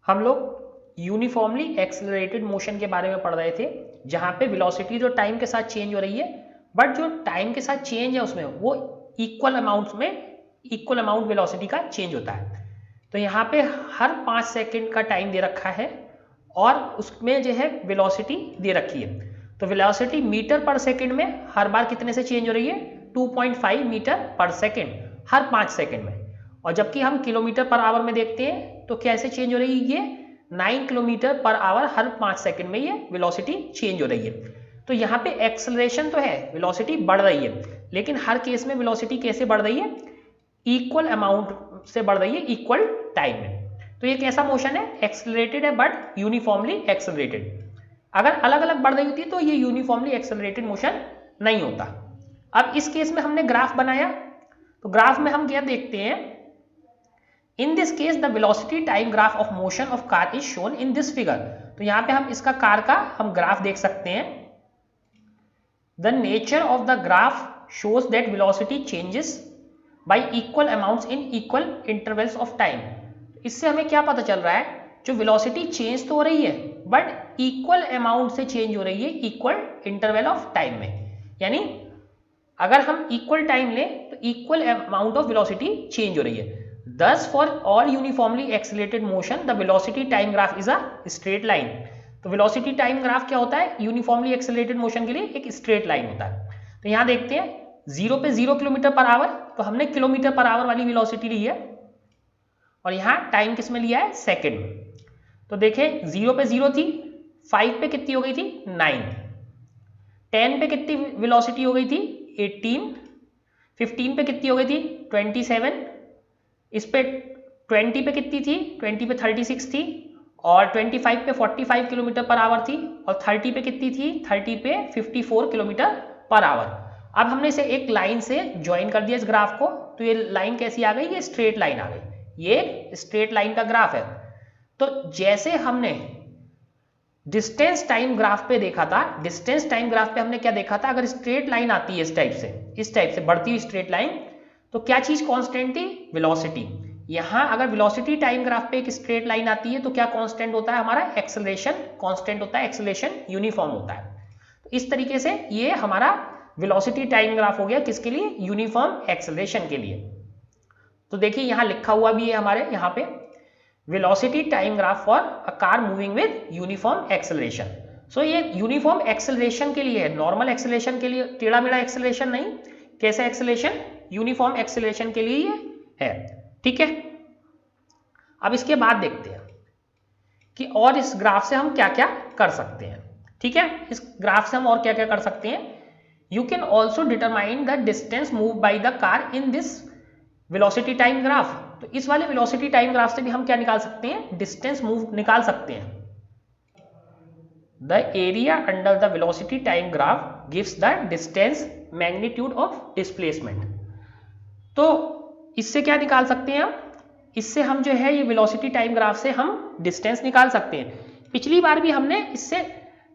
हम लोग uniformly accelerated motion के बारे में पढ़ रहे थे, जहां पे वेलोसिटी जो टाइम के साथ चेंज हो रही है, बट जो टाइम के साथ चेंज है उसमें वो इक्वल अमाउंट वेलोसिटी का चेंज होता है। तो यहाँ पे हर 5 सेकंड का टाइम दे रखा है और उसमें जो है वेलोसिटी दे रखी है। तो वेलोसिटी मीटर पर सेकंड में हर बार कितने से चेंज हो रही है? 2.5 मीटर पर सेकंड हर 5 सेकंड में। और जबकि हम किलोमीटर पर आवर में देखते हैं तो कैसे चेंज हो रही है? ये 9 किलोमीटर पर आवर हर 5 सेकंड में ये वेलोसिटी चेंज हो रही है। तो यहाँ पे एक्सेलरेशन तो है, वेलोसिटी बढ़ रही है, लेकिन हर केस में वेलोसिटी कैसे बढ़ रही है? इक्वल अमाउंट से बढ़ रही है, इक्वल टाइम में। तो ये कैसा मोशन है? एक्सेलरेटेड है बट यूनिफॉर्मली एक्सेलरेटेड। अगर अलग अलग बढ़ रही होती तो ये यूनिफॉर्मली एक्सेलरेटेड मोशन नहीं होता। अब इस केस में हमने ग्राफ बनाया, तो ग्राफ में हम क्या देखते हैं? In this case the velocity time graph of motion of car is shown in this figure. तो यहाँ पे हम इसका कार का हम ग्राफ देख सकते हैं। The nature of the graph shows that velocity changes by equal amounts in equal intervals of time. इससे हमें क्या पता चल रहा है? जो वेलोसिटी चेंज तो हो रही है बट इक्वल अमाउंट से चेंज हो रही है, इक्वल इंटरवल ऑफ टाइम में। यानी अगर हम इक्वल टाइम लें तो equal amount of velocity change हो रही है। Thus, for all uniformly accelerated motion, the velocity time graph is a straight line. तो velocity time graph क्या होता है? यूनिफॉर्मली एक्सेलरेटेड मोशन के लिए एक स्ट्रेट लाइन होता है। तो यहाँ देखते हैं 0 पे 0 किलोमीटर पर आवर, तो हमने किलोमीटर पर आवर वाली वेलोसिटी ली है और यहाँ टाइम किस में लिया है? सेकेंड में। तो देखें 0 पे 0 थी, 5 पे कितनी हो गई थी? 9, 10 पे कितनी वेलोसिटी हो गई थी? 18, 15 पे कितनी हो गई थी? 27, इस पे 20 पे कितनी थी? 20 पे 36 थी, और 25 पे 45 किलोमीटर पर आवर थी, और 30 पे कितनी थी? 30 पे 54 किलोमीटर पर आवर। अब हमने इसे एक लाइन से ज्वाइन कर दिया इस ग्राफ को, तो ये लाइन कैसी आ गई? ये स्ट्रेट लाइन आ गई। ये स्ट्रेट लाइन का ग्राफ है। तो जैसे हमने डिस्टेंस टाइम ग्राफ पे देखा था, डिस्टेंस टाइम ग्राफ पे हमने क्या देखा था? अगर स्ट्रेट लाइन आती है इस टाइप से बढ़ती हुई स्ट्रेट लाइन, तो क्या चीज कांस्टेंट थी? वेलोसिटी। यहां अगर वेलोसिटी टाइम ग्राफ पे एक स्ट्रेट लाइन आती है तो क्या कांस्टेंट होता है? हमारा एक्सेलरेशन कांस्टेंट होता है, एक्सेलरेशन यूनिफॉर्म होता है। तो इस तरीके से ये हमारा वेलोसिटी टाइम ग्राफ हो गया, किसके लिए? यूनिफॉर्म एक्सेलरेशन के लिए। तो देखिए यहां लिखा हुआ भी है हमारे यहाँ पे, velocity time graph for a car moving with uniform acceleration. So ये यूनिफॉर्म एक्सेलरेशन के लिए है, नॉर्मल एक्सेलरेशन के लिए, टेढ़ा मेढ़ा एक्सेलरेशन नहीं। कैसा एक्सेलरेशन? यूनिफॉर्म एक्सेलरेशन के लिए ये है। ठीक है, अब इसके बाद देखते हैं कि और इस ग्राफ से हम क्या क्या कर सकते हैं। ठीक है, इस ग्राफ से हम और क्या क्या कर सकते हैं? You can also determine the distance move by the car in this velocity time graph. तो इस वाले वेलोसिटी टाइम ग्राफ से भी हम क्या निकाल सकते हैं? डिस्टेंस मूव निकाल सकते हैं। The area under the velocity time graph gives the distance magnitude of displacement. तो इससे क्या निकाल सकते हैं हम? इससे हम जो है ये वेलोसिटी टाइम ग्राफ से हम डिस्टेंस निकाल सकते हैं। पिछली बार भी हमने इससे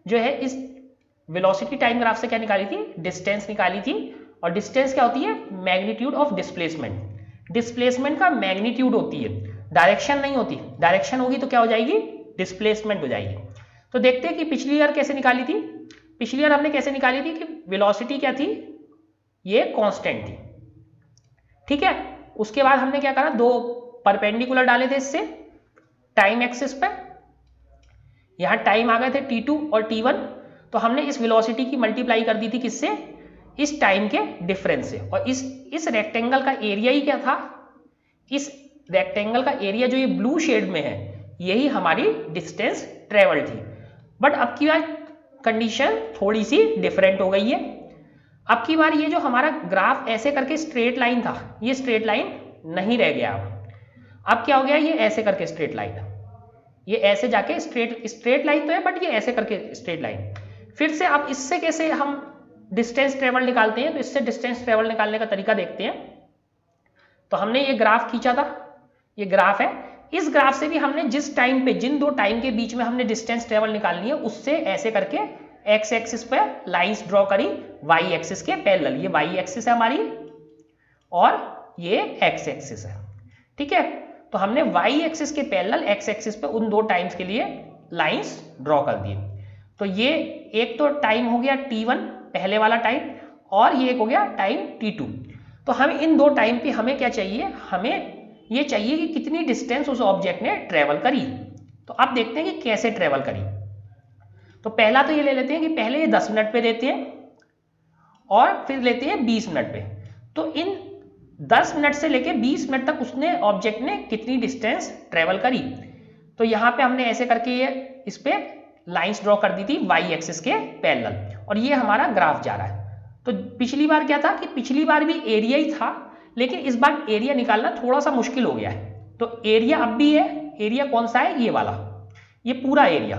जो है इस वेलोसिटी टाइम ग्राफ से क्या निकाली थी? डिस्टेंस निकाली थी। और डिस्टेंस क्या होती है? Magnitude of displacement. डिस्प्लेसमेंट का मैग्नीट्यूड होती है, डायरेक्शन नहीं होती। डायरेक्शन होगी तो क्या हो जाएगी? डिस्प्लेसमेंट हो जाएगी। तो देखते हैं कि पिछली बार कैसे निकाली थी। पिछली बार हमने कैसे निकाली थी कि वेलोसिटी क्या थी? ये कांस्टेंट थी। ठीक है, उसके बाद हमने क्या करा? दो परपेंडिकुलर डाले थे इससे टाइम एक्सिस पे। यहां टाइम आ गए थे t2 और t1, तो हमने इस वेलोसिटी की मल्टीप्लाई कर दी थी किससे? इस टाइम के डिफरेंस से। और इस रेक्टेंगल का एरिया ही क्या था? इस रेक्टेंगल का एरिया जो ये ब्लू शेड में है, यही हमारी डिस्टेंस ट्रेवल थी। बट अब की बार कंडीशन थोड़ी सी डिफरेंट हो गई है। अब की बार ये जो हमारा ग्राफ ऐसे करके स्ट्रेट लाइन था, ये स्ट्रेट लाइन नहीं रह गया। अब क्या हो गया? ये ऐसे करके स्ट्रेट लाइन, ये ऐसे जाके स्ट्रेट लाइन तो है बट ये ऐसे करके स्ट्रेट लाइन। फिर से अब इससे कैसे हम डिस्टेंस ट्रेवल निकालते हैं? तो इससे डिस्टेंस ट्रेवल निकालने का तरीका देखते हैं। तो हमने ये ग्राफ खींचा था, ये ग्राफ है। इस ग्राफ से भी हमने जिस टाइम पे, जिन दो टाइम के बीच में हमने डिस्टेंस ट्रेवल निकालनी है, उससे ऐसे करके एक्स एक्सिस पे लाइंस ड्रॉ करी वाई एक्सिस के पैरेलल। ये वाई एक्सिस है हमारी और ये एक्स एक्सिस है। ठीक है, तो हमने वाई एक्सिस के पैरेलल एक्स एक्सिस पे उन दो टाइम्स के लिए लाइंस ड्रॉ कर दिए। तो ये एक तो टाइम हो गया t1 पहले वाला टाइम, और ये एक हो गया टाइम t2। तो हम इन दो टाइम पे हमें क्या चाहिए, हमें ये चाहिए कि कितनी डिस्टेंस उस ऑब्जेक्ट ने ट्रेवल करी। तो अब देखते हैं कि कैसे ट्रेवल करी। तो पहला तो ये ले लेते हैं कि पहले ये 10 मिनट पे देते हैं और फिर लेते हैं 20 मिनट पे। तो इन 10 मिनट से लेके 20 मिनट तक उसने ऑब्जेक्ट ने कितनी डिस्टेंस ट्रेवल करी। तो यहाँ पे हमने ऐसे करके ये इस पे लाइंस ड्रॉ कर दी थी वाई एक्सिस के पैरेलल, और ये हमारा ग्राफ जा रहा है। तो पिछली बार क्या था कि पिछली बार भी एरिया ही था, लेकिन इस बार एरिया निकालना थोड़ा सा मुश्किल हो गया है। तो एरिया अब भी है, एरिया कौन सा है, ये वाला, ये पूरा एरिया।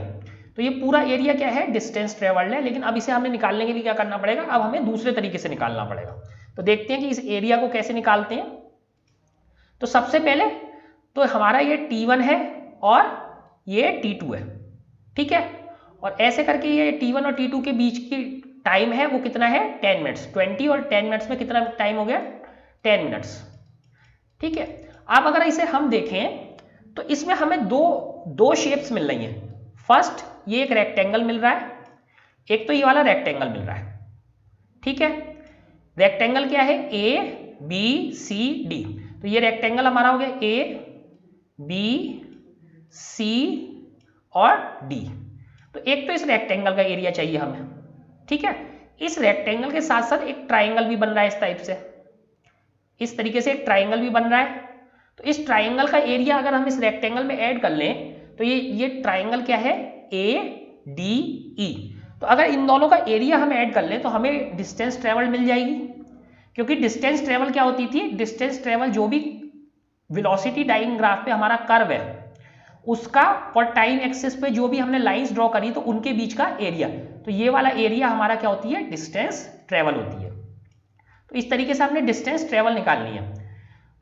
तो ये पूरा एरिया क्या है, डिस्टेंस ट्रेवल्ड है, लेकिन अब इसे हमें निकालने के लिए क्या करना पड़ेगा, अब हमें दूसरे तरीके से निकालना पड़ेगा। तो देखते हैं कि इस एरिया को कैसे निकालते हैं। तो सबसे पहले तो हमारा ये t1 है और ये t2 है, ठीक है। और ऐसे करके ये t1 और t2 के बीच की टाइम है वो कितना है, 10 मिनट्स। 20 और 10 मिनट्स में कितना टाइम हो गया, 10 मिनट्स, ठीक है। अब अगर इसे हम देखें तो इसमें हमें दो शेप्स मिल रही हैं। फर्स्ट ये एक रेक्टेंगल मिल रहा है, एक तो ये वाला रेक्टेंगल मिल रहा है, ठीक है। रेक्टेंगल क्या है, ए बी सी डी। तो ये रेक्टेंगल हमारा हो गया ए बी सी और डी। तो एक तो इस रेक्टेंगल का एरिया चाहिए हमें, ठीक है। इस रेक्टेंगल के साथ साथ एक ट्राइंगल भी बन रहा है इस टाइप से, इस तरीके से एक ट्राइंगल भी बन रहा है। तो इस ट्राइंगल का एरिया अगर हम इस रेक्टेंगल में ऐड कर लें तो ये ट्राइंगल क्या है, ए डी ई। तो अगर इन दोनों का एरिया हम ऐड कर लें तो हमें डिस्टेंस ट्रेवल मिल जाएगी। क्योंकि डिस्टेंस ट्रेवल क्या होती थी, डिस्टेंस ट्रेवल जो भी वेलोसिटी टाइम ग्राफ पे हमारा कर्व है उसका और टाइम एक्सिस पे जो भी हमने लाइंस ड्रॉ करी तो उनके बीच का एरिया। तो ये वाला एरिया हमारा क्या होती है, डिस्टेंस ट्रेवल होती है। तो इस तरीके से हमने डिस्टेंस ट्रेवल निकालनी है।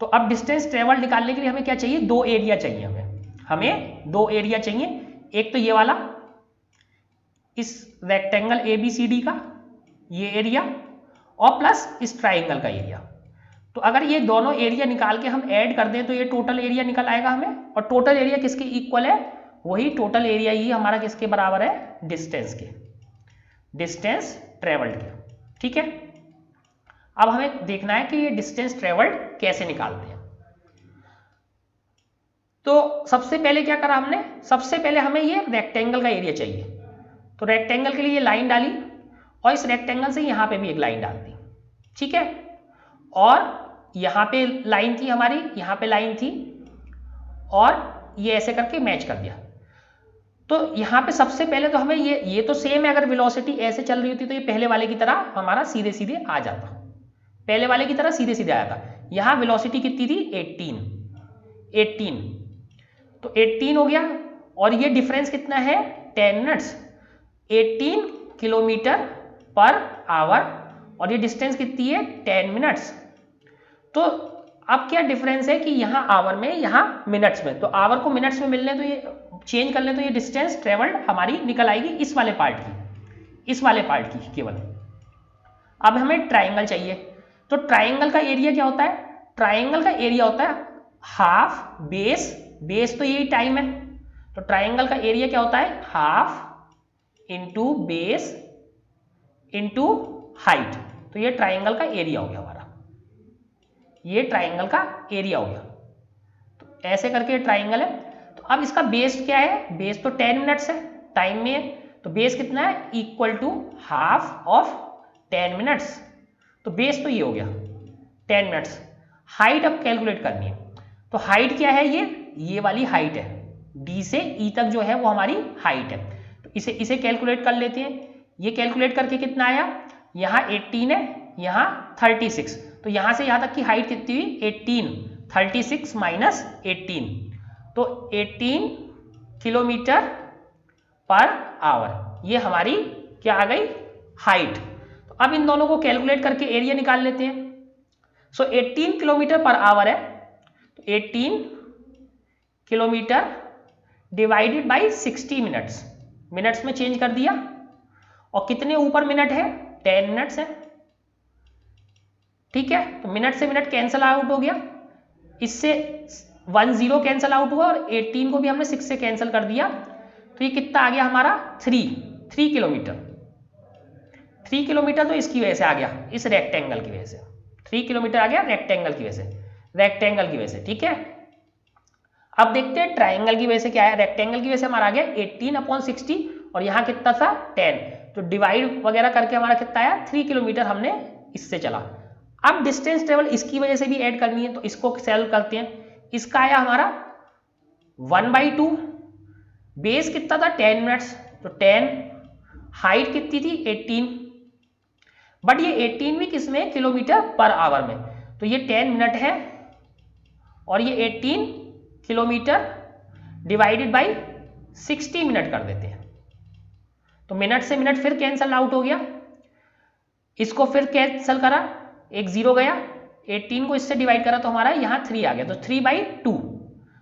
तो अब डिस्टेंस ट्रेवल निकालने के लिए हमें क्या चाहिए, दो एरिया चाहिए, हमें दो एरिया चाहिए। एक तो ये वाला इस रेक्टेंगल ABCD का ये एरिया, और प्लस इस ट्राइंगल का एरिया। तो अगर ये दोनों एरिया निकाल के हम ऐड कर दें तो ये टोटल एरिया निकल आएगा हमें। और टोटल एरिया किसके इक्वल है, वही टोटल एरिया ही हमारा किसके बराबर है, डिस्टेंस के, डिस्टेंस ट्रेवल्ड के, ठीक है। अब हमें देखना है कि ये डिस्टेंस ट्रेवल्ड कैसे निकालते हैं। तो सबसे पहले क्या करा हमने, सबसे पहले हमें ये रेक्टेंगल का एरिया चाहिए। तो रेक्टेंगल के लिए ये लाइन डाली और इस रेक्टेंगल से यहाँ पे भी एक लाइन डाल दी, ठीक है। और यहाँ पे लाइन थी हमारी, यहाँ पे लाइन थी, और ये ऐसे करके मैच कर दिया। तो यहाँ पे सबसे पहले तो हमें ये तो सेम है, अगर वेलोसिटी ऐसे चल रही होती तो ये पहले वाले की तरह हमारा सीधे सीधे आ जाता, पहले वाले की तरह सीधे सीधे आया था। यहाँ वेलोसिटी कितनी थी, 18। तो 18 हो गया, और ये डिफरेंस कितना है, 10 मिनट्स, 18 किलोमीटर पर आवर, और ये डिस्टेंस कितनी है, 10 मिनट्स। तो अब क्या डिफरेंस है कि यहाँ आवर में, यहाँ मिनट्स में। तो आवर को मिनट्स में मिलने तो ये चेंज कर ले तो ये डिस्टेंस ट्रेवल्ड हमारी निकल आएगी इस वाले पार्ट की, इस वाले पार्ट की केवल। अब हमें ट्राइंगल चाहिए। तो ट्राइंगल का एरिया क्या होता है, ट्राइंगल का एरिया होता है हाफ बेस, बेस तो यही टाइम है। तो ट्राइंगल का एरिया क्या होता है, half into base into height. तो ये ट्राइंगल का एरिया हो गया हमारा, ये ट्राइंगल का एरिया हो गया। तो ऐसे करके ट्राइंगल है। तो अब इसका बेस क्या है, बेस तो 10 मिनट्स है, टाइम में है। तो बेस कितना है, equal to half of 10 minutes. तो बेस तो ये हो गया 10 मिनट्स। हाइट अब कैलकुलेट करनी है। तो हाइट क्या है, ये वाली हाइट है, डी से ई तक जो है वो हमारी हाइट है। तो इसे कैलकुलेट कर लेते हैं। ये कैलकुलेट करके कितना आया, यहाँ 18 है, यहाँ 36। तो यहाँ से यहाँ तक की हाइट कितनी हुई, 18, 36 माइनस 18, तो 18 किलोमीटर पर आवर, ये हमारी क्या आ गई, हाइट। तो अब इन दोनों को कैलकुलेट करके एरिया निकाल लेते हैं। सो 18 किलोमीटर पर आवर है, तो 18 kilometre divided by 60 minutes, minutes में चेंज कर दिया। और कितने ऊपर मिनट है, 10 मिनट्स है, ठीक है। तो मिनट से मिनट कैंसल आउट हो गया, इससे 1 0 कैंसिल आउट हुआ और 18 को भी हमने 6 से कैंसिल कर दिया, तो ये कितना आ गया हमारा 3 किलोमीटर। 3 किलोमीटर तो इसकी वजह से आ गया, इस रेक्टेंगल की वजह से 3 किलोमीटर आ गया रेक्टेंगल की वजह से, रेक्टेंगल की वजह से। ठीक है, अब देखते हैं ट्राइंगल की वजह से क्या है। रेक्टेंगल की वजह से हमारा आ गया 18/60 और यहाँ कितना था 10, तो डिवाइड वगैरह करके हमारा कितना आया 3 किलोमीटर हमने इससे चला। अब डिस्टेंस ट्रेवल इसकी वजह से भी ऐड करनी है, तो इसको सॉल्व करते हैं। इसका आया हमारा 1/2, बेस कितना था 10 मिनट्स, तो 10, हाइट कितनी थी 18, बट ये 18 भी किसमें किलोमीटर पर आवर में, तो ये 10 मिनट है और ये 18 किलोमीटर डिवाइडेड बाई 60 मिनट कर देते हैं, तो मिनट से मिनट फिर कैंसल आउट हो गया, इसको फिर कैंसल करा, एक 0 गया, 18 को इससे डिवाइड करा तो हमारा यहाँ 3 आ गया, तो 3/2,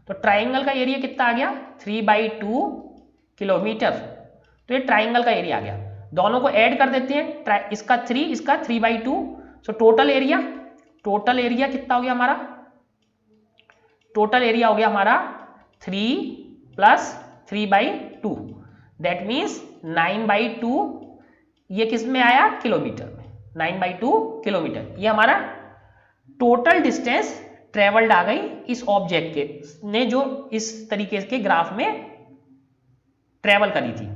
तो ट्राइंगल का एरिया कितना आ गया 3/2 किलोमीटर, तो ये ट्राइंगल का एरिया आ गया। दोनों को ऐड कर देते हैं, इसका 3 इसका 3/2, सो टोटल एरिया कितना हो गया हमारा, टोटल एरिया हो गया हमारा 3 + 3/2, दैट मीन्स 9/2, ये किस में आया किलोमीटर में, 9/2 किलोमीटर। ये हमारा टोटल डिस्टेंस ट्रेवल्ड आ गई इस ऑब्जेक्ट के ने, जो इस तरीके के ग्राफ में ट्रेवल करी थी।